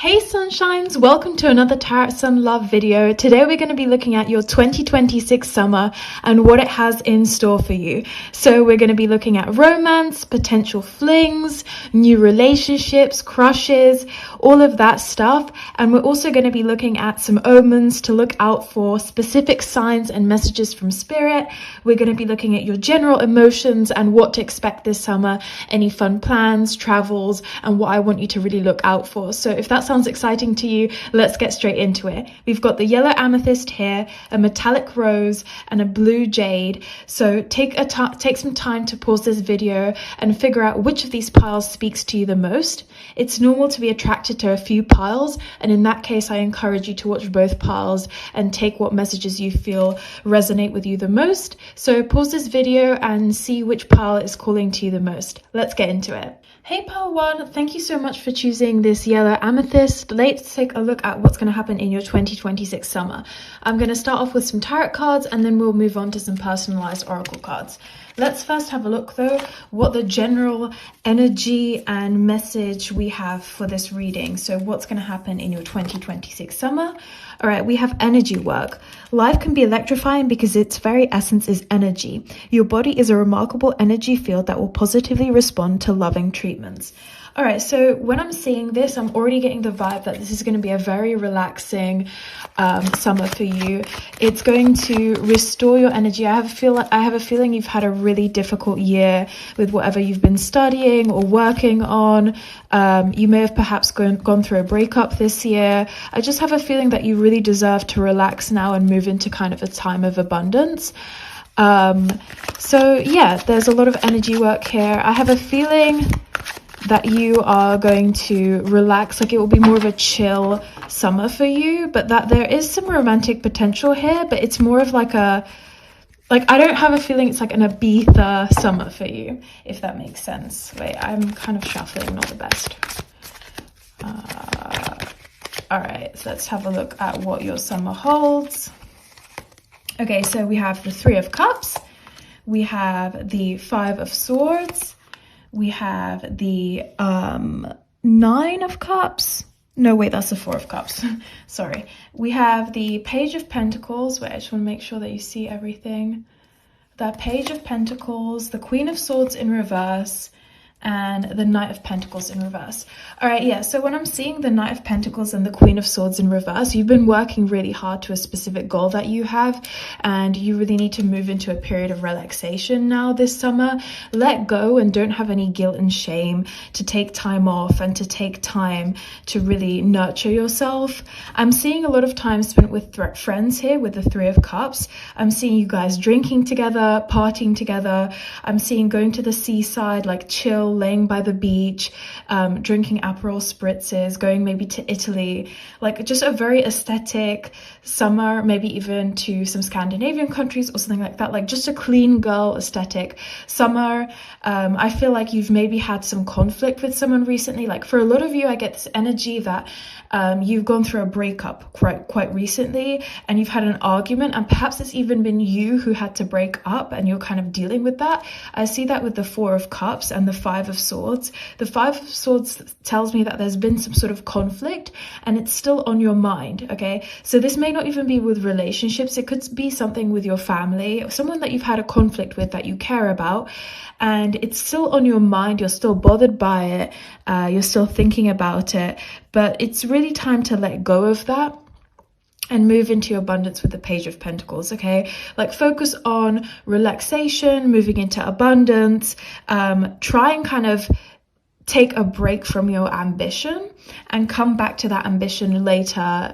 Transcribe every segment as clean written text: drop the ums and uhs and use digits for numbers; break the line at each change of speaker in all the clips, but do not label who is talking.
Hey sunshines, welcome to another Tarot Sun Love video. Today we're going to be looking at your 2026 summer and what it has in store for you. So we're going to be looking at romance, potential flings, new relationships, crushes, all of that stuff. And we're also going to be looking at some omens to look out for, specific signs and messages from spirit. We're going to be looking at your general emotions and what to expect this summer, any fun plans, travels, and what I want you to really look out for. So if that sounds exciting to you, let's get straight into it. We've got the yellow amethyst here, a metallic rose, and a blue jade. So take some time to pause this video and figure out which of these piles speaks to you the most. It's normal to be attracted to a few piles, and in that case I encourage you to watch both piles and take what messages you feel resonate with you the most. So pause this video and see which pile is calling to you the most. Let's get into it. Hey pile 1, thank you so much for choosing this yellow amethyst. Let's take a look at what's going to happen in your 2026 summer. I'm going to start off with some tarot cards and then we'll move on to some personalized oracle cards. Let's first have a look though what the general energy and message we have for this reading. So what's going to happen in your 2026 summer? All right, we have energy work. Life can be electrifying because its very essence is energy. Your body is a remarkable energy field that will positively respond to loving treatments. All right, so when I'm seeing this, I'm already getting the vibe that this is going to be a very relaxing summer for you. It's going to restore your energy. I have a feeling you've had a really difficult year with whatever you've been studying or working on. You may have perhaps gone through a breakup this year. I just have a feeling that you really deserve to relax now and move into kind of a time of abundance. So yeah, there's a lot of energy work here. I have a feeling that you are going to relax, like it will be more of a chill summer for you, but that there is some romantic potential here, but it's more of like I don't have a feeling it's like an Ibiza summer for you, if that makes sense. Wait, I'm kind of shuffling, not the best. All right, so let's have a look at what your summer holds. Okay, so we have the 3 of Cups, we have the 5 of Swords, we have the 9 of Cups. No, wait, that's the 4 of Cups. Sorry. We have the Page of Pentacles. Wait, I just want to make sure that you see everything. The Page of Pentacles, the Queen of Swords in reverse, and the Knight of Pentacles in reverse. All right, yeah, so when I'm seeing the Knight of Pentacles and the Queen of Swords in reverse, you've been working really hard to a specific goal that you have, and you really need to move into a period of relaxation now this summer. Let go and don't have any guilt and shame to take time off and to take time to really nurture yourself. I'm seeing a lot of time spent with friends here with the 3 of Cups. I'm seeing you guys drinking together, partying together. I'm seeing going to the seaside, like chill, laying by the beach, drinking Aperol spritzes, going maybe to Italy, like just a very aesthetic summer, maybe even to some Scandinavian countries or something like that, like just a clean girl aesthetic summer. I feel like you've maybe had some conflict with someone recently. Like for a lot of you, I get this energy that you've gone through a breakup quite recently and you've had an argument, and perhaps it's even been you who had to break up and you're kind of dealing with that. I see that with the 4 of Cups and the 5 of Swords. The 5 of Swords tells me that there's been some sort of conflict and it's still on your mind, okay? So this may not even be with relationships. It could be something with your family, someone that you've had a conflict with that you care about, and it's still on your mind. You're still bothered by it. You're still thinking about it, but it's really time to let go of that and move into your abundance with the Page of Pentacles, okay? Like focus on relaxation, moving into abundance, try and kind of take a break from your ambition and come back to that ambition later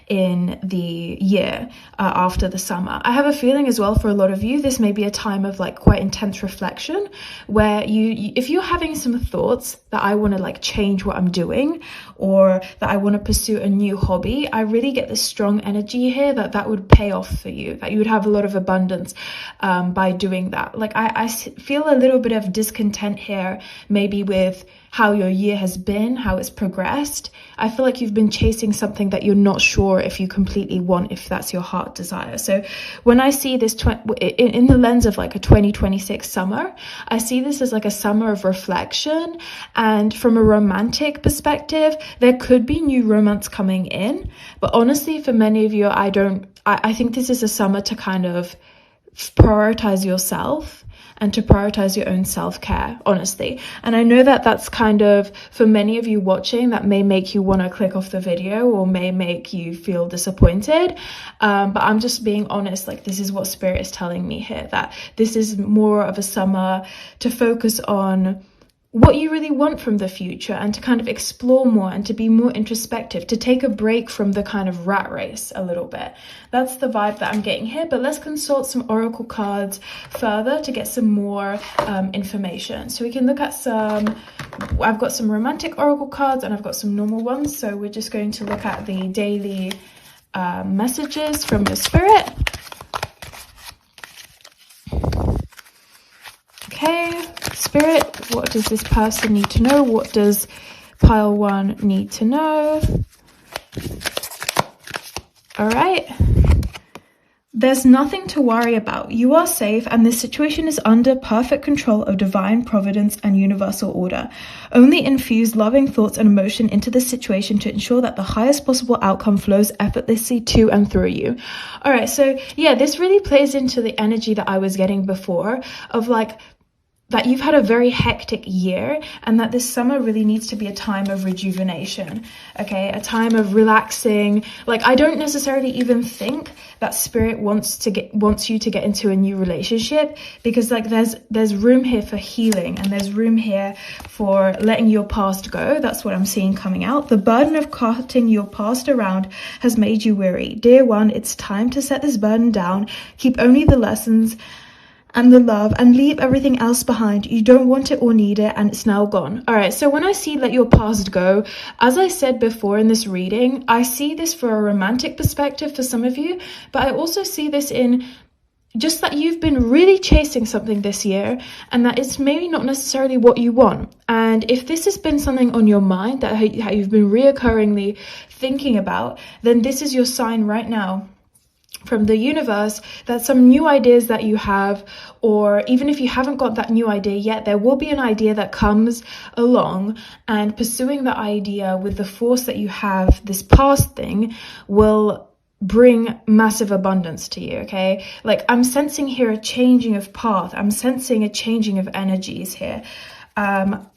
in the year after the summer. I have a feeling as well for a lot of you, this may be a time of like quite intense reflection where you if you're having some thoughts that I want to like change what I'm doing or that I want to pursue a new hobby, I really get this strong energy here that would pay off for you, that you would have a lot of abundance by doing that. Like I feel a little bit of discontent here, maybe with with how your year has been, how it's progressed. I feel like you've been chasing something that you're not sure if you completely want, if that's your heart desire. So when I see this in the lens of like a 2026 summer, I see this as like a summer of reflection. And from a romantic perspective, there could be new romance coming in. But honestly, for many of you, I think this is a summer to kind of prioritize yourself and to prioritize your own self-care, honestly. And I know that that's kind of, for many of you watching, that may make you want to click off the video or may make you feel disappointed. But I'm just being honest, like this is what Spirit is telling me here, that this is more of a summer to focus on what you really want from the future and to kind of explore more and to be more introspective, to take a break from the kind of rat race a little bit. That's the vibe that I'm getting here. But let's consult some oracle cards further to get some more information. So we can look at I've got some romantic oracle cards and I've got some normal ones. So we're just going to look at the daily messages from your spirit. Okay, Spirit, what does this person need to know? What does pile 1 need to know? All right. There's nothing to worry about. You are safe and this situation is under perfect control of divine providence and universal order. Only infuse loving thoughts and emotion into the situation to ensure that the highest possible outcome flows effortlessly to and through you. All right, so yeah, this really plays into the energy that I was getting before of like, that you've had a very hectic year and that this summer really needs to be a time of rejuvenation, okay? A time of relaxing. Like, I don't necessarily even think that Spirit wants you to get into a new relationship, because like there's room here for healing and there's room here for letting your past go. That's what I'm seeing coming out. The burden of carting your past around has made you weary. Dear one, it's time to set this burden down. Keep only the lessons and the love and leave everything else behind. You don't want it or need it and it's now gone. All right, so when I see let your past go, as I said before in this reading, I see this for a romantic perspective for some of you, but I also see this in just that you've been really chasing something this year and that it's maybe not necessarily what you want. And if this has been something on your mind that you've been reoccurringly thinking about, then this is your sign right now from the universe that some new ideas that you have, or even if you haven't got that new idea yet, there will be an idea that comes along, and pursuing the idea with the force that you have, this past thing will bring massive abundance to you, okay? Like, I'm sensing here a changing of path. I'm sensing a changing of energies here.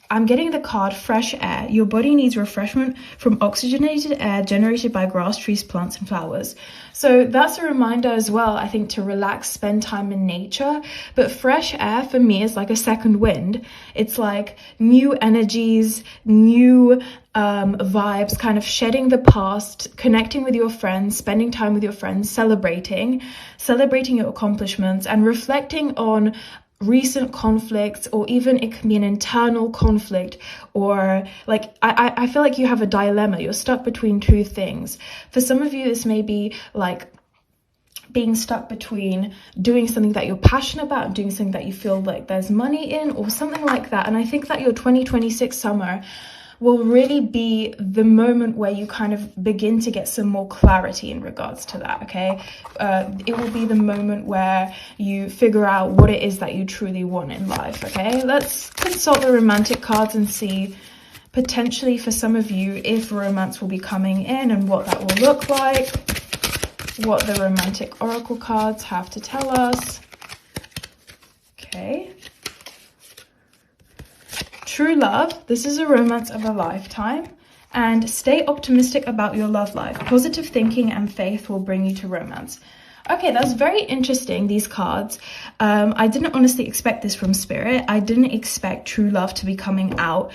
I'm getting the card fresh air. Your body needs refreshment from oxygenated air generated by grass, trees, plants, and flowers. So that's a reminder as well, I think, to relax, spend time in nature. But fresh air for me is like a second wind. It's like new energies, new vibes, kind of shedding the past, connecting with your friends, spending time with your friends, celebrating your accomplishments and reflecting on recent conflicts, or even it can be an internal conflict, or like I feel like you have a dilemma. You're stuck between two things. For some of you, this may be like being stuck between doing something that you're passionate about and doing something that you feel like there's money in, or something like that. And I think that your 2026 summer will really be the moment where you kind of begin to get some more clarity in regards to that, okay? It will be the moment where you figure out what it is that you truly want in life, okay? Let's consult the romantic cards and see potentially for some of you if romance will be coming in and what that will look like, what the romantic oracle cards have to tell us. Okay. True love, this is a romance of a lifetime, and stay optimistic about your love life. Positive thinking and faith will bring you to romance. Okay, that's very interesting, these cards. I didn't honestly expect this from Spirit. I didn't expect true love to be coming out.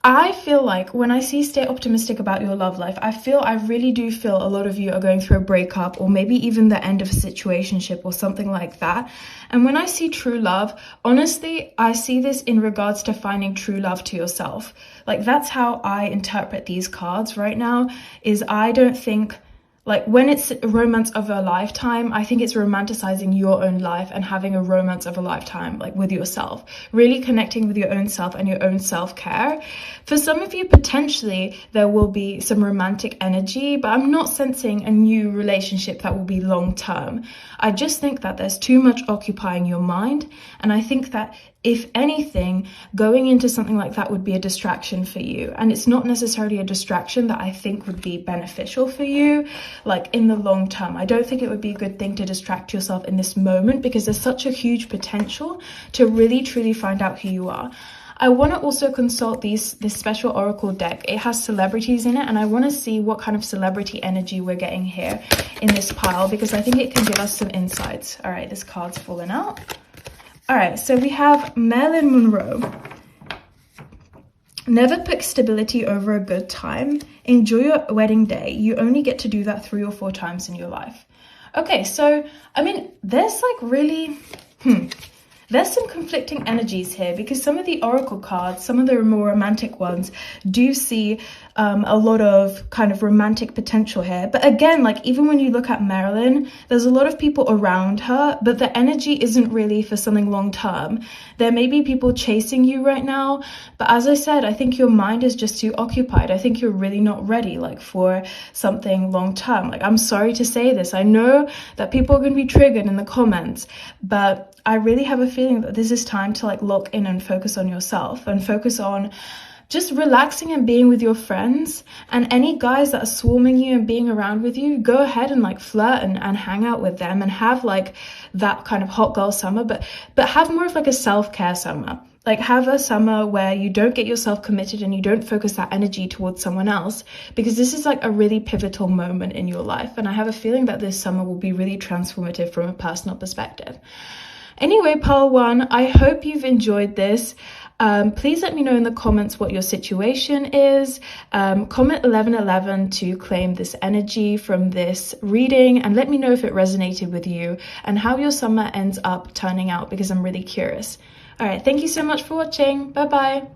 I feel like when I see stay optimistic about your love life, I really do feel a lot of you are going through a breakup, or maybe even the end of a situationship or something like that. And when I see true love, honestly, I see this in regards to finding true love to yourself. Like, that's how I interpret these cards right now, is I don't think Like when it's a romance of a lifetime, I think it's romanticizing your own life and having a romance of a lifetime, like with yourself, really connecting with your own self and your own self-care. For some of you, potentially there will be some romantic energy, but I'm not sensing a new relationship that will be long-term. I just think that there's too much occupying your mind. And I think that if anything, going into something like that would be a distraction for you. And it's not necessarily a distraction that I think would be beneficial for you, like in the long term. I don't think it would be a good thing to distract yourself in this moment, because there's such a huge potential to really truly find out who you are. I want to also consult this special oracle deck. It has celebrities in it, and I want to see what kind of celebrity energy we're getting here in this pile, because I think it can give us some insights. All right, this card's fallen out. All right, so we have Marilyn Monroe. Never pick stability over a good time. Enjoy your wedding day. You only get to do that 3 or 4 times in your life. Okay, so, I mean, there's like really, there's some conflicting energies here, because some of the oracle cards, some of the more romantic ones, do see a lot of kind of romantic potential here. But again, like even when you look at Marilyn, there's a lot of people around her, but the energy isn't really for something long term. There may be people chasing you right now, but as I said, I think your mind is just too occupied. I think you're really not ready like for something long term. Like, I'm sorry to say this. I know that people are going to be triggered in the comments, but I really have a feeling that this is time to like lock in and focus on yourself and focus on just relaxing and being with your friends. And any guys that are swarming you and being around with you, go ahead and like flirt and hang out with them and have like that kind of hot girl summer, but have more of like a self-care summer. Like have a summer where you don't get yourself committed and you don't focus that energy towards someone else, because this is like a really pivotal moment in your life. And I have a feeling that this summer will be really transformative from a personal perspective. Anyway, Pile 1, I hope you've enjoyed this. Please let me know in the comments what your situation is. Comment 1111 to claim this energy from this reading, and let me know if it resonated with you and how your summer ends up turning out, because I'm really curious. All right, thank you so much for watching. Bye-bye.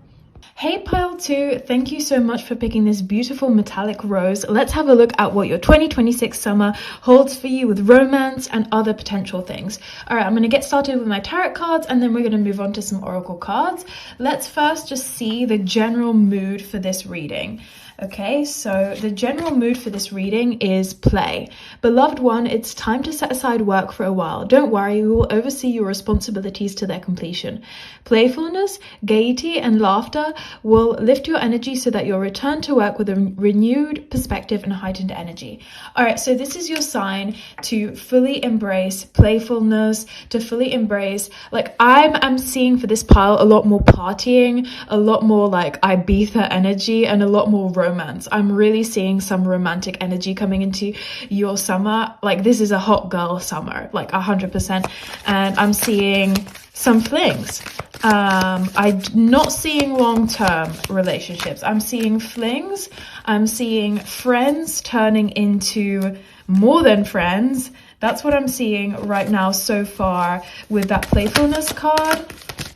Hey Pile 2, thank you so much for picking this beautiful metallic rose. Let's have a look at what your 2026 summer holds for you with romance and other potential things. All right, I'm going to get started with my tarot cards, and then we're going to move on to some oracle cards. Let's first just see the general mood for this reading. Okay, so the general mood for this reading is play. Beloved one, it's time to set aside work for a while. Don't worry, we will oversee your responsibilities to their completion. Playfulness, gaiety, and laughter will lift your energy so that you'll return to work with a renewed perspective and heightened energy. All right, so this is your sign to fully embrace playfulness, to fully embrace, like I'm seeing for this pile a lot more partying, a lot more like Ibiza energy, and a lot more romance. I'm really seeing some romantic energy coming into your summer. Like this is a hot girl summer, like 100%. And I'm seeing some flings. I'm not seeing long-term relationships. I'm seeing flings. I'm seeing friends turning into more than friends. That's what I'm seeing right now so far with that playfulness card.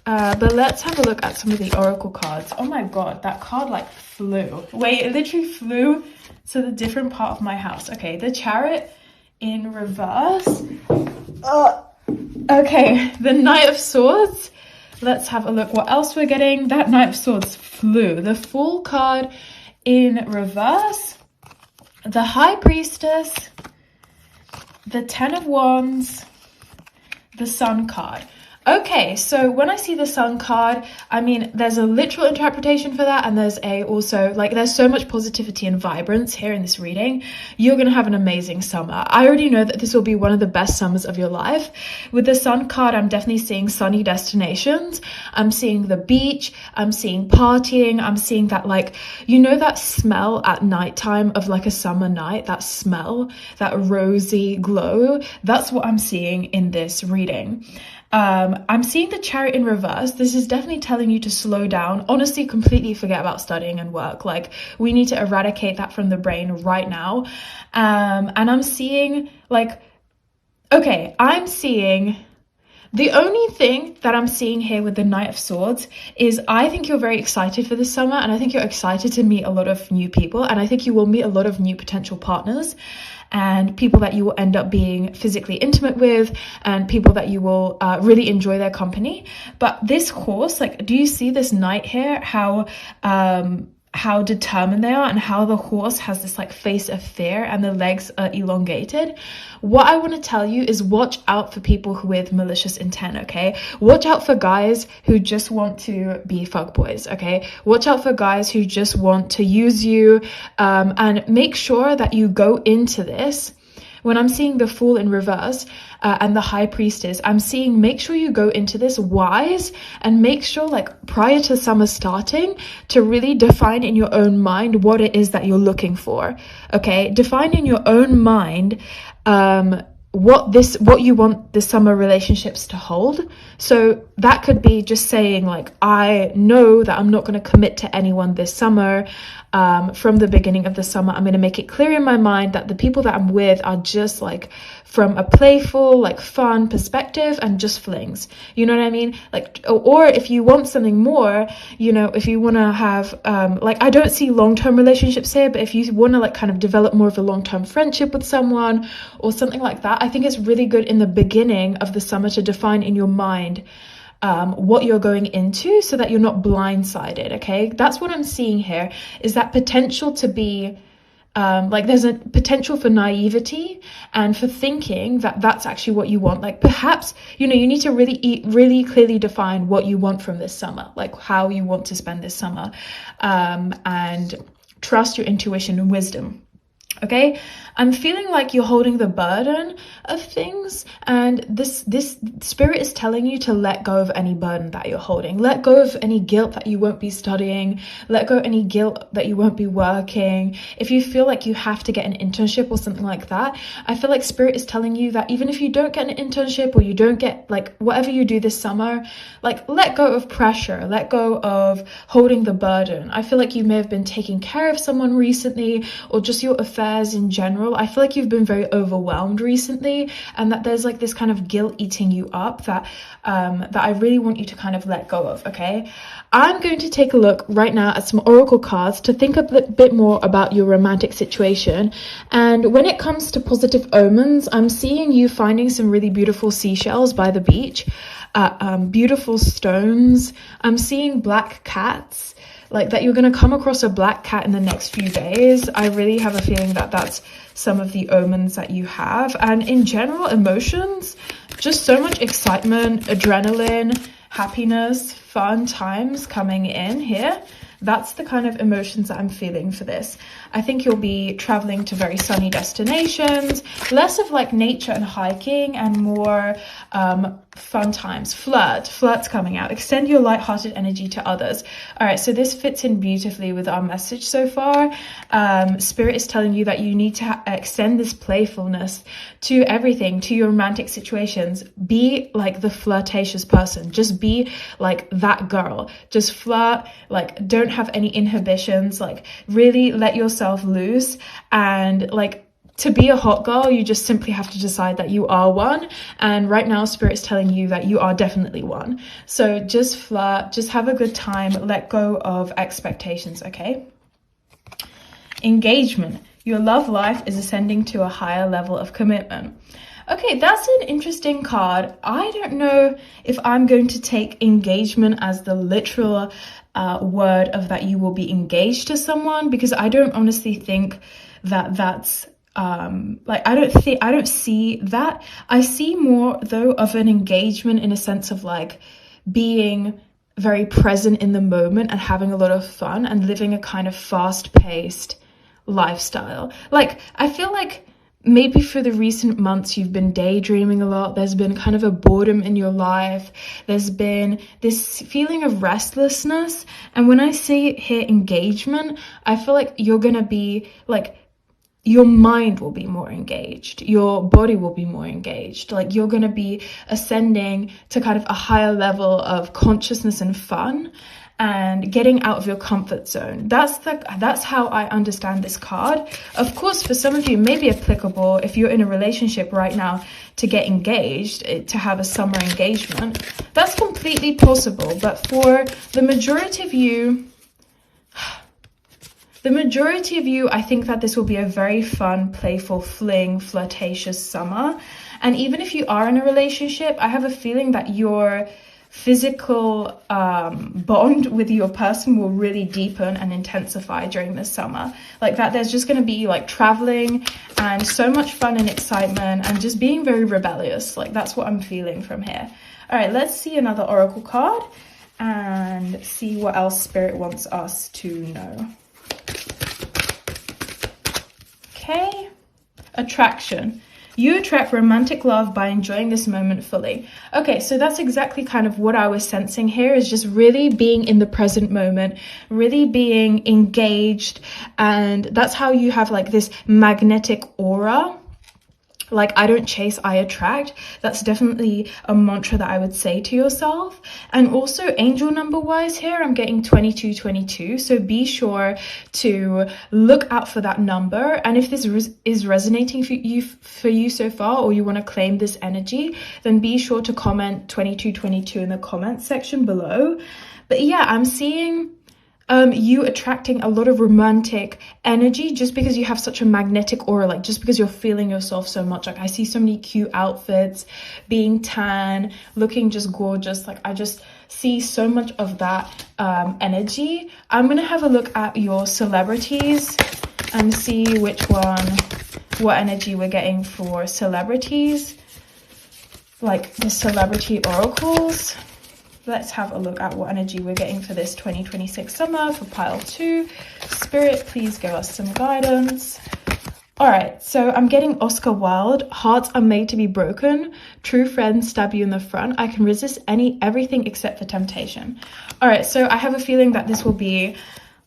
But let's have a look at some of the oracle cards. Oh my god, that card like flew. Wait, it literally flew to the different part of my house. Okay, the Chariot in reverse. Okay, the Knight of Swords. Let's have a look what else we're getting. That Knight of Swords flew. The Fool card in reverse. The High Priestess. The Ten of Wands. The Sun card. Okay, so when I see the Sun card, I mean, there's a literal interpretation for that, and there's there's so much positivity and vibrance here in this reading. You're going to have an amazing summer. I already know that this will be one of the best summers of your life. With the Sun card, I'm definitely seeing sunny destinations. I'm seeing the beach. I'm seeing partying. I'm seeing that, like, you know, that smell at nighttime of like a summer night, that smell, that rosy glow. That's what I'm seeing in this reading. I'm seeing the Chariot in reverse. This is definitely telling you to slow down. Honestly, completely forget about studying and work. Like, we need to eradicate that from the brain right now. And I'm seeing I'm seeing The only thing that I'm seeing here with the Knight of Swords is I think you're very excited for the summer, and I think you're excited to meet a lot of new people, and I think you will meet a lot of new potential partners and people that you will end up being physically intimate with, and people that you will really enjoy their company. But this horse, like, do you see this knight here? How determined they are, and how the horse has this like face of fear and the legs are elongated. What I want to tell you is watch out for people with malicious intent, okay? Watch out for guys who just want to be fuckboys, okay? Watch out for guys who just want to use you, and make sure that you go into this. When I'm seeing the Fool in reverse and the High Priestess, I'm seeing make sure you go into this wise, and make sure, like, prior to summer starting, to really define in your own mind what it is that you're looking for, okay? Define in your own mind what you want the summer relationships to hold. So that could be just saying, like, I know that I'm not going to commit to anyone this summer. From the beginning of the summer, I'm going to make it clear in my mind that the people that I'm with are just like from a playful, like fun perspective, and just flings, you know what I mean? Like, or if you want something more, you know, if you want to have like, I don't see long-term relationships here, but if you want to like kind of develop more of a long-term friendship with someone or something like that, I think it's really good in the beginning of the summer to define in your mind what you're going into, so that you're not blindsided, okay? That's what I'm seeing here, is that potential to be like, there's a potential for naivety and for thinking that that's actually what you want. Like, perhaps, you know, you need to really clearly define what you want from this summer, like how you want to spend this summer, and trust your intuition and wisdom. Okay, I'm feeling like you're holding the burden of things, and this spirit is telling you to let go of any burden that you're holding. Let go of any guilt that you won't be studying. Let go of any guilt that you won't be working. If you feel like you have to get an internship or something like that, I feel like spirit is telling you that even if you don't get an internship, or you don't get, like, whatever you do this summer, like, let go of pressure, let go of holding the burden. I feel like you may have been taking care of someone recently, or just your affairs in general. I feel like you've been very overwhelmed recently, and that there's like this kind of guilt eating you up that I really want you to kind of let go of, okay? I'm going to take a look right now at some oracle cards to think a bit more about your romantic situation. And when it comes to positive omens, I'm seeing you finding some really beautiful seashells by the beach, beautiful stones. I'm seeing black cats, like that you're going to come across a black cat in the next few days. I really have a feeling that that's some of the omens that you have. And in general, emotions, just so much excitement, adrenaline, happiness, fun times coming in here. That's the kind of emotions that I'm feeling for this. I think you'll be traveling to very sunny destinations, less of like nature and hiking, and more fun times. Flirt's coming out. Extend your lighthearted energy to others. All right, so this fits in beautifully with our message so far. Spirit is telling you that you need to extend this playfulness to everything, to your romantic situations. Be like the flirtatious person. Just be like that girl. Just flirt. Like, don't have any inhibitions. Like, really let yourself loose. And like, to be a hot girl, you just simply have to decide that you are one. And right now, Spirit's telling you that you are definitely one. So just flirt, just have a good time, let go of expectations, okay? Engagement. Your love life is ascending to a higher level of commitment. Okay, that's an interesting card. I don't know if I'm going to take engagement as the literal word of that you will be engaged to someone, because I don't honestly think that that's like, I don't see that. I see more though of an engagement in a sense of like being very present in the moment and having a lot of fun and living a kind of fast-paced lifestyle. Like, I feel like maybe for the recent months you've been daydreaming a lot. There's been kind of a boredom in your life. There's been this feeling of restlessness. And when I say here engagement, I feel like you're gonna be like, your mind will be more engaged, your body will be more engaged, like you're going to be ascending to kind of a higher level of consciousness and fun. and getting out of your comfort zone. That's how I understand this card. Of course, for some of you, it may be applicable if you're in a relationship right now to get engaged, to have a summer engagement. That's completely possible. But for the majority of you, I think that this will be a very fun, playful, flirtatious summer. And even if you are in a relationship, I have a feeling that your physical bond with your person will really deepen and intensify during this summer. Like that, there's just going to be like traveling and so much fun and excitement and just being very rebellious. Like that's what I'm feeling from here. All right, let's see another oracle card and see what else Spirit wants us to know. Okay, attraction. You attract romantic love by enjoying this moment fully. Okay, so that's exactly kind of what I was sensing here, is just really being in the present moment, really being engaged. And that's how you have like this magnetic aura. Like, I don't chase, I attract. That's definitely a mantra that I would say to yourself. And also angel number wise here, I'm getting 2222. So be sure to look out for that number. And if this is resonating for you so far, or you want to claim this energy, then be sure to comment 2222 in the comment section below. But yeah, I'm seeing you attracting a lot of romantic energy just because you have such a magnetic aura, like just because you're feeling yourself so much. Like I see so many cute outfits, being tan, looking just gorgeous. Like I just see so much of that energy. I'm gonna have a look at your celebrities and see what energy we're getting for celebrities, like the celebrity oracles. Let's have a look at what energy we're getting for this 2026 summer for pile 2. Spirit, please give us some guidance. All right, so I'm getting Oscar Wilde. Hearts are made to be broken. True friends stab you in the front. I can resist everything except for temptation. All right, so I have a feeling that this will be,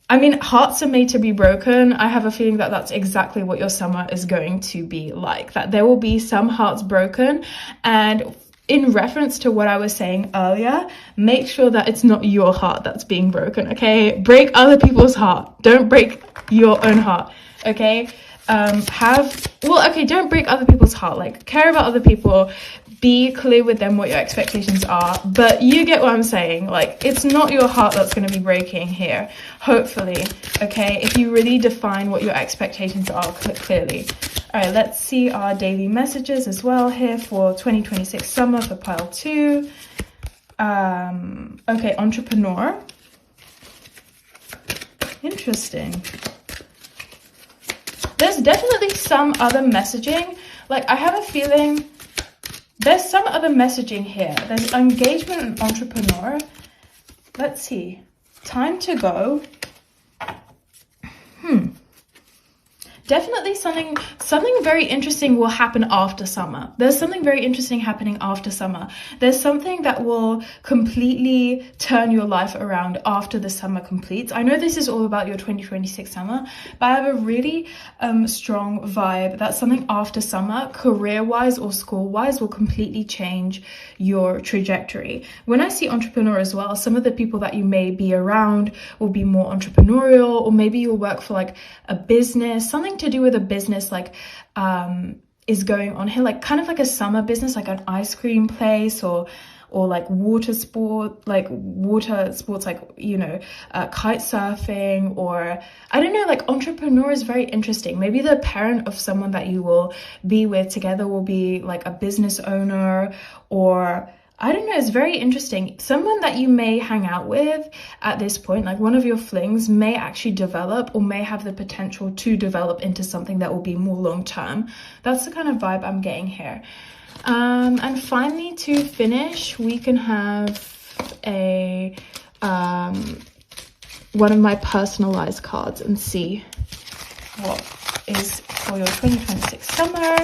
hearts are made to be broken. I have a feeling that that's exactly what your summer is going to be like. That there will be some hearts broken, and in reference to what I was saying earlier, make sure that it's not your heart that's being broken, okay? Break other people's heart. Don't break your own heart, okay? Don't break other people's heart. Like, care about other people. Be clear with them what your expectations are. But you get what I'm saying. Like, it's not your heart that's going to be breaking here, hopefully, okay? If you really define what your expectations are clearly. All right, let's see our daily messages as well here for 2026 summer for pile 2. Okay, entrepreneur. Interesting. There's definitely some other messaging. Like, I have a feeling there's some other messaging here. There's engagement and entrepreneur. Let's see. Time to go. Definitely something very interesting will happen after summer. There's something very interesting happening after summer. There's something that will completely turn your life around after the summer completes. I know this is all about your 2026 summer, but I have a really strong vibe that something after summer, career-wise or school-wise, will completely change your trajectory. When I see entrepreneur as well, some of the people that you may be around will be more entrepreneurial, or maybe you'll work for like a business, something to do with a business like is going on here, like kind of like a summer business, like an ice cream place, or like water sports, like kite surfing, or I don't know, like entrepreneur is very interesting. Maybe the parent of someone that you will be with together will be like a business owner, or I don't know, it's very interesting. Someone that you may hang out with at this point, like one of your flings, may actually develop or may have the potential to develop into something that will be more long-term. That's the kind of vibe I'm getting here. And finally, to finish, we can have a one of my personalized cards and see what is for your 2026 summer.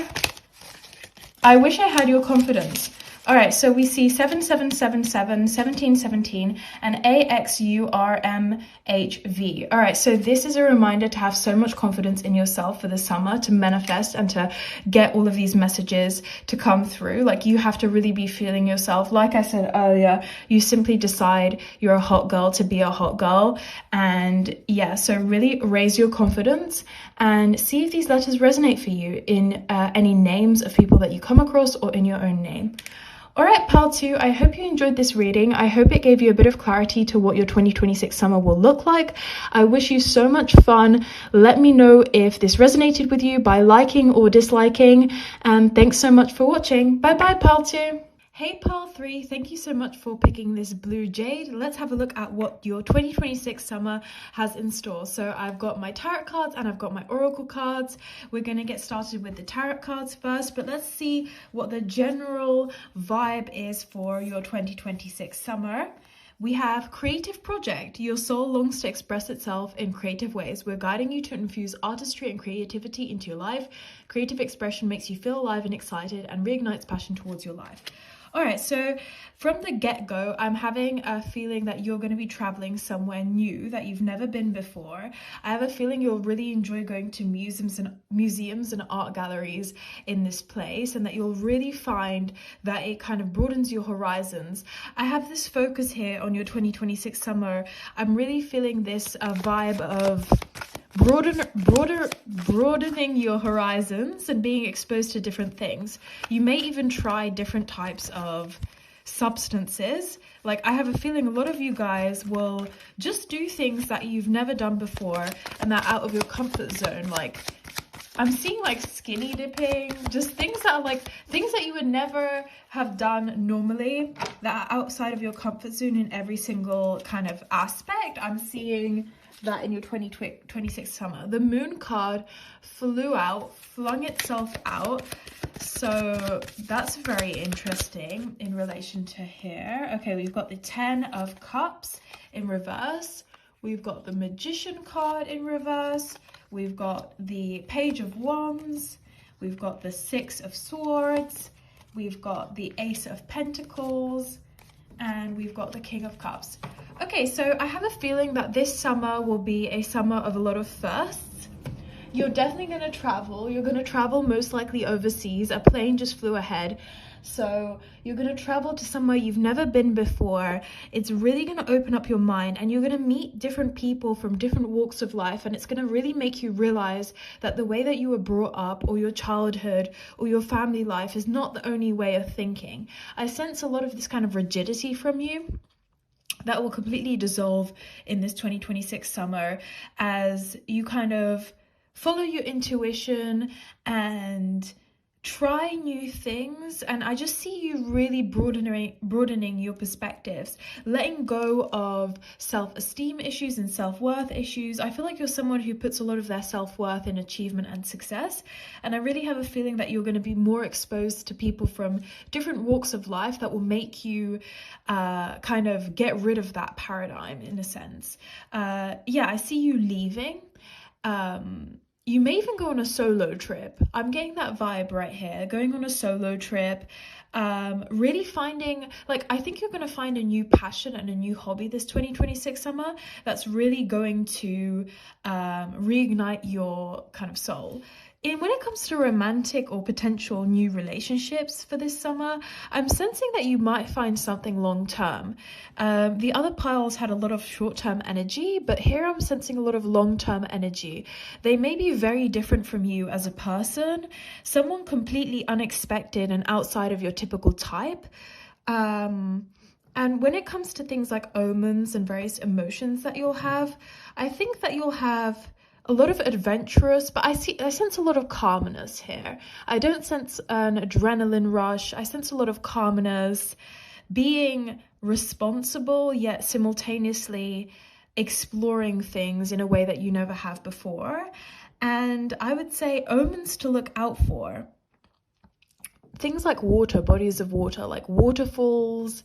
I wish I had your confidence. All right, so we see 7777, 1717, and AXURMHV. All right, so this is a reminder to have so much confidence in yourself for the summer, to manifest and to get all of these messages to come through. Like, you have to really be feeling yourself. Like I said earlier, you simply decide you're a hot girl to be a hot girl. And yeah, so really raise your confidence and see if these letters resonate for you in any names of people that you come across or in your own name. All right, Pal 2, I hope you enjoyed this reading. I hope it gave you a bit of clarity to what your 2026 summer will look like. I wish you so much fun. Let me know if this resonated with you by liking or disliking. And thanks so much for watching. Bye-bye, Pal 2. Hey Pal 3, thank you so much for picking this blue jade. Let's have a look at what your 2026 summer has in store. So I've got my tarot cards and I've got my oracle cards. We're going to get started with the tarot cards first, but let's see what the general vibe is for your 2026 summer. We have creative project. Your soul longs to express itself in creative ways. We're guiding you to infuse artistry and creativity into your life. Creative expression makes you feel alive and excited and reignites passion towards your life. All right, so from the get-go, I'm having a feeling that you're going to be traveling somewhere new that you've never been before. I have a feeling you'll really enjoy going to museums and art galleries in this place, and that you'll really find that it kind of broadens your horizons. I have this focus here on your 2026 summer. I'm really feeling this vibe of broadening your horizons and being exposed to different things. You may even try different types of substances. Like, I have a feeling a lot of you guys will just do things that you've never done before and that are out of your comfort zone. Like, I'm seeing like skinny dipping, just things that are like things that you would never have done normally, that are outside of your comfort zone in every single kind of aspect. I'm seeing that in your 2026 summer. The moon card flung itself out. So that's very interesting in relation to here. Okay, we've got the 10 of Cups in reverse. We've got the Magician card in reverse. We've got the Page of Wands. We've got the 6 of Swords. We've got the Ace of Pentacles. And we've got the King of Cups. Okay, so I have a feeling that this summer will be a summer of a lot of firsts. You're definitely going to travel. You're going to travel most likely overseas. A plane just flew ahead. So you're going to travel to somewhere you've never been before. It's really going to open up your mind, and you're going to meet different people from different walks of life, and it's going to really make you realize that the way that you were brought up, or your childhood, or your family life is not the only way of thinking. I sense a lot of this kind of rigidity from you that will completely dissolve in this 2026 summer as you kind of follow your intuition and try new things. And I just see you really broadening your perspectives, letting go of self-esteem issues and self-worth issues. I feel like you're someone who puts a lot of their self-worth in achievement and success, and I really have a feeling that you're going to be more exposed to people from different walks of life that will make you kind of get rid of that paradigm in a sense. Yeah, I see you leaving. You may even go on a solo trip. I'm getting that vibe right here, going on a solo trip, really finding, like, I think you're going to find a new passion and a new hobby this 2026 summer that's really going to reignite your kind of soul. And when it comes to romantic or potential new relationships for this summer, I'm sensing that you might find something long-term. The other piles had a lot of short-term energy, but here I'm sensing a lot of long-term energy. They may be very different from you as a person, someone completely unexpected and outside of your typical type. And when it comes to things like omens and various emotions that you'll have, I think that you'll have a lot of adventurous, but I sense a lot of calmness here. I don't sense an adrenaline rush. I sense a lot of calmness, being responsible, yet simultaneously exploring things in a way that you never have before. And I would say omens to look out for. Things like water, bodies of water, like waterfalls,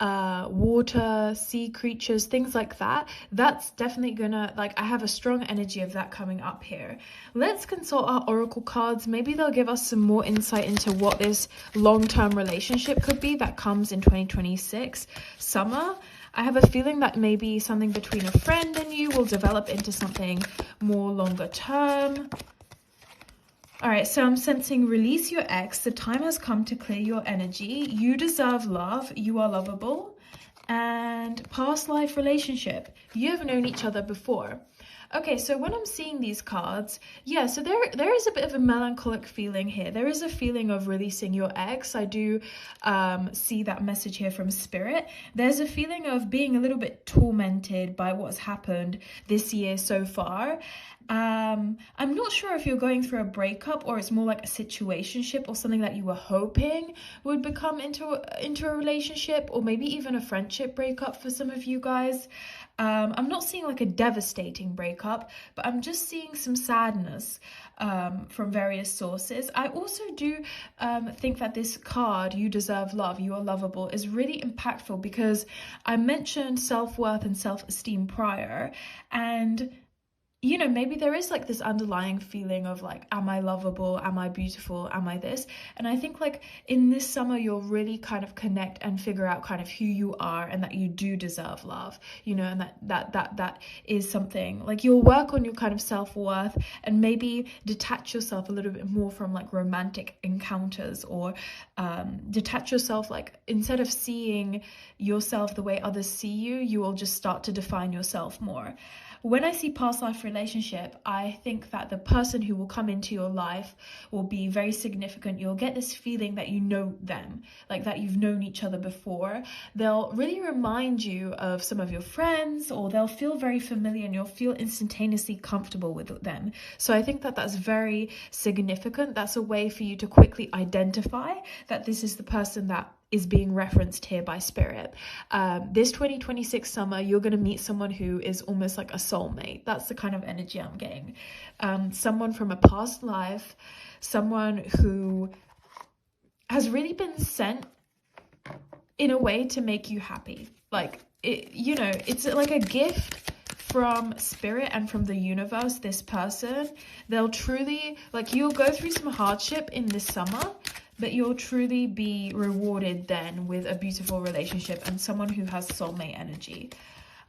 water, sea creatures, things like that. That's definitely gonna, like, I have a strong energy of that coming up here. Let's consult our oracle cards. Maybe they'll give us some more insight into what this long-term relationship could be that comes in 2026 summer. I have a feeling that maybe something between a friend and you will develop into something more longer term. All right, so I'm sensing release your ex. The time has come to clear your energy. You deserve love. You are lovable. And past life relationship. You have known each other before. Okay, so when I'm seeing these cards, yeah, so there is a bit of a melancholic feeling here. There is a feeling of releasing your ex. I do see that message here from Spirit. There's a feeling of being a little bit tormented by what's happened this year so far. I'm not sure if you're going through a breakup or it's more like a situationship or something that you were hoping would become into a relationship, or maybe even a friendship breakup for some of you guys. I'm not seeing like a devastating breakup, but I'm just seeing some sadness from various sources. I also do think that this card, you deserve love, you are lovable, is really impactful because I mentioned self-worth and self-esteem prior, and you know, maybe there is like this underlying feeling of like, am I lovable? Am I beautiful? Am I this? And I think like in this summer, you'll really kind of connect and figure out kind of who you are and that you do deserve love, you know, and that is something like you'll work on your kind of self-worth and maybe detach yourself a little bit more from like romantic encounters, or detach yourself, like instead of seeing yourself the way others see you, you will just start to define yourself more. When I see past life relationship, I think that the person who will come into your life will be very significant. You'll get this feeling that you know them, like that you've known each other before. They'll really remind you of some of your friends, or they'll feel very familiar and you'll feel instantaneously comfortable with them. So I think that that's very significant. That's a way for you to quickly identify that this is the person that is being referenced here by Spirit. This 2026 summer, you're going to meet someone who is almost like a soulmate. That's the kind of energy I'm getting. Someone from a past life, someone who has really been sent in a way to make you happy. Like, it, you know, it's like a gift from Spirit and from the universe. This person, they'll truly, like, you'll go through some hardship in this summer, but you'll truly be rewarded then with a beautiful relationship and someone who has soulmate energy.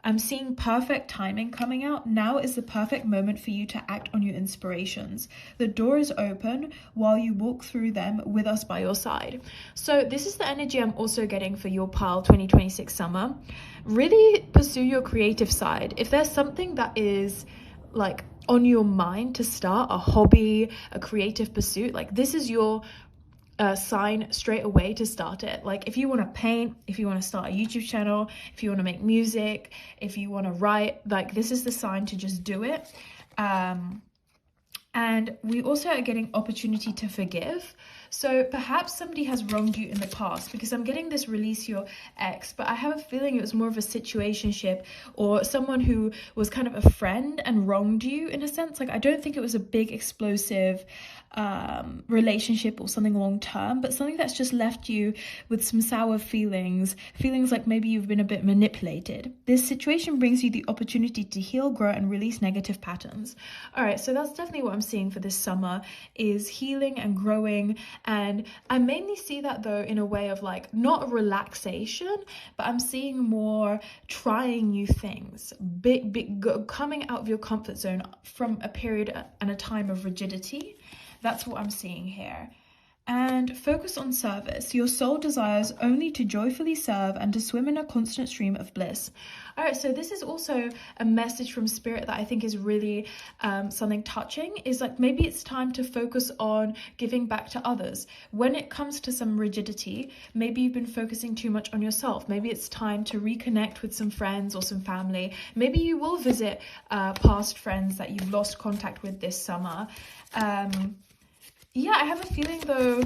I'm seeing perfect timing coming out. Now is the perfect moment for you to act on your inspirations. The door is open while you walk through them with us by your side. So this is the energy I'm also getting for your pile 2026 summer. Really pursue your creative side. If there's something that is like on your mind to start, a hobby, a creative pursuit, like this is your sign straight away to start it. Like if you want to paint, if you want to start a YouTube channel, if you want to make music, if you want to write, like this is the sign to just do it. And we also are getting opportunity to forgive. So perhaps somebody has wronged you in the past, because I'm getting this release your ex, but I have a feeling it was more of a situationship or someone who was kind of a friend and wronged you in a sense. Like I don't think it was a big explosive relationship or something long term, but something that's just left you with some sour feelings like maybe you've been a bit manipulated. This situation brings you the opportunity to heal, grow, and release negative patterns. All right, so that's definitely what I'm seeing for this summer, is healing and growing. And I mainly see that though in a way of like not relaxation, but I'm seeing more trying new things, coming out of your comfort zone from a period and a time of rigidity. That's what I'm seeing here. And focus on service. Your soul desires only to joyfully serve and to swim in a constant stream of bliss. All right, so this is also a message from Spirit that I think is really something touching, is like maybe it's time to focus on giving back to others. When it comes to some rigidity, maybe you've been focusing too much on yourself. Maybe it's time to reconnect with some friends or some family. Maybe you will visit past friends that you've lost contact with this summer. Yeah, I have a feeling though,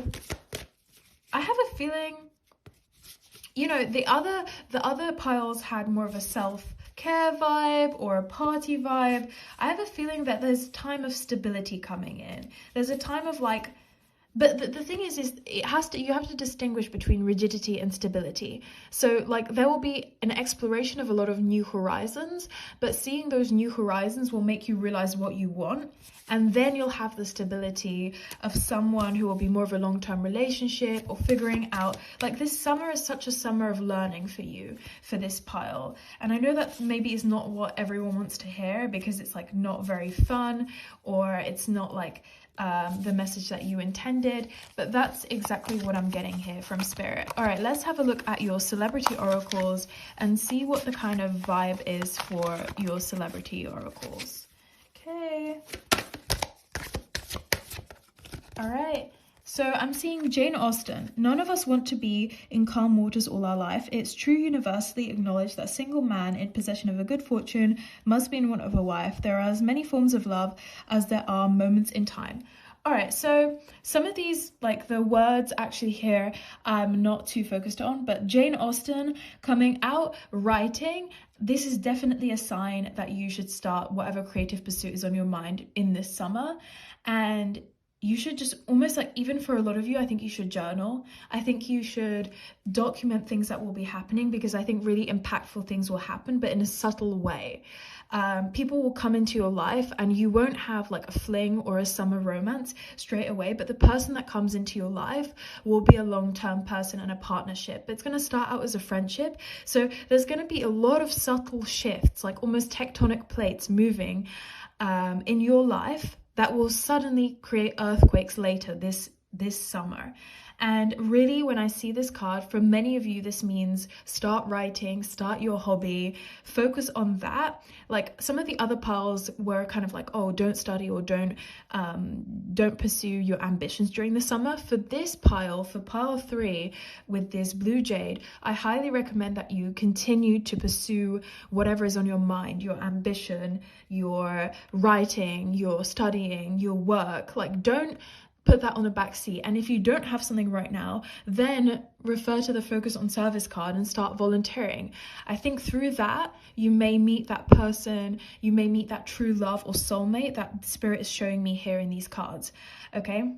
you know, the other piles had more of a self-care vibe or a party vibe. I have a feeling that there's a time of stability coming in. There's a time of like But the thing is you have to distinguish between rigidity and stability. So like there will be an exploration of a lot of new horizons, but seeing those new horizons will make you realize what you want. And then you'll have the stability of someone who will be more of a long-term relationship or figuring out, like this summer is such a summer of learning for you, for this pile. And I know that maybe is not what everyone wants to hear because it's like not very fun, or it's not like the message that you intended, but that's exactly what I'm getting here from Spirit. All right, let's have a look at your celebrity oracles and see what the kind of vibe is for your celebrity oracles. Okay. All right. So I'm seeing Jane Austen. None of us want to be in calm waters all our life. It's true universally acknowledged that a single man in possession of a good fortune must be in want of a wife. There are as many forms of love as there are moments in time. All right, so some of these, like the words actually here, I'm not too focused on, but Jane Austen coming out, writing, this is definitely a sign that you should start whatever creative pursuit is on your mind in this summer. And you should just almost like, even for a lot of you, I think you should journal. I think you should document things that will be happening, because I think really impactful things will happen, but in a subtle way. People will come into your life and you won't have like a fling or a summer romance straight away, but the person that comes into your life will be a long-term person and a partnership. It's going to start out as a friendship. So there's going to be a lot of subtle shifts, like almost tectonic plates moving in your life, that will suddenly create earthquakes later this summer. And really, when I see this card, for many of you, this means start writing, start your hobby, focus on that. Like some of the other piles were kind of like, oh, don't study or don't pursue your ambitions during the summer. For this pile, for pile 3 with this blue jade, I highly recommend that you continue to pursue whatever is on your mind, your ambition, your writing, your studying, your work. Like don't put that on the back seat. And if you don't have something right now, then refer to the focus on service card and start volunteering. I think through that, you may meet that person, you may meet that true love or soulmate that Spirit is showing me here in these cards. Okay.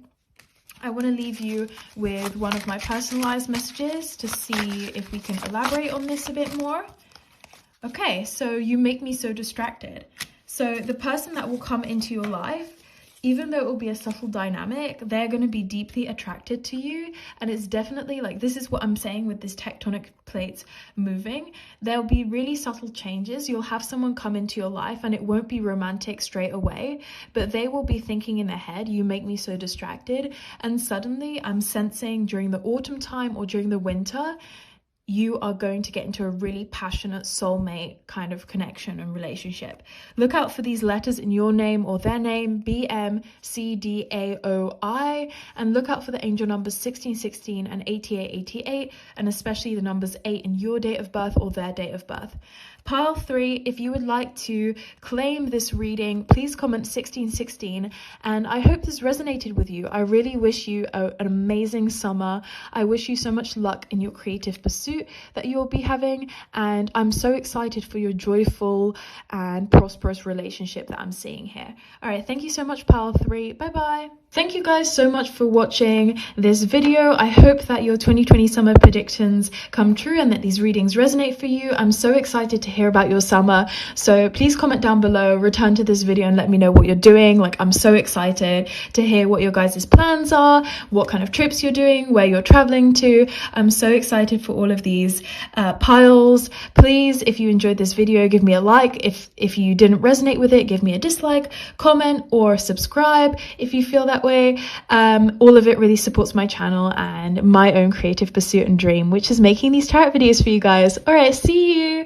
I want to leave you with one of my personalized messages to see if we can elaborate on this a bit more. Okay, so you make me so distracted. So the person that will come into your life, even though it will be a subtle dynamic, they're going to be deeply attracted to you. And it's definitely like, this is what I'm saying with this tectonic plates moving. There'll be really subtle changes. You'll have someone come into your life and it won't be romantic straight away, but they will be thinking in their head, you make me so distracted. And suddenly I'm sensing during the autumn time or during the winter, you are going to get into a really passionate soulmate kind of connection and relationship. Look out for these letters in your name or their name, B, M, C, D, A, O, I, and look out for the angel numbers 1616 and 8888, and especially the numbers 8 in your date of birth or their date of birth. Pile 3, if you would like to claim this reading, please comment 1616, and I hope this resonated with you. I really wish you an amazing summer. I wish you so much luck in your creative pursuit that you'll be having, and I'm so excited for your joyful and prosperous relationship that I'm seeing here. All right, thank you so much, Pile 3. Bye-bye. Thank you guys so much for watching this video. I hope that your 2020 summer predictions come true and that these readings resonate for you. I'm so excited to hear about your summer. So please comment down below, return to this video and let me know what you're doing. Like, I'm so excited to hear what your guys' plans are, what kind of trips you're doing, where you're traveling to. I'm so excited for all of these piles. Please, if you enjoyed this video, give me a like. If you didn't resonate with it, give me a dislike, comment, or subscribe if you feel that way. All of it really supports my channel and my own creative pursuit and dream, which is making these tarot videos for you guys. All right, see you.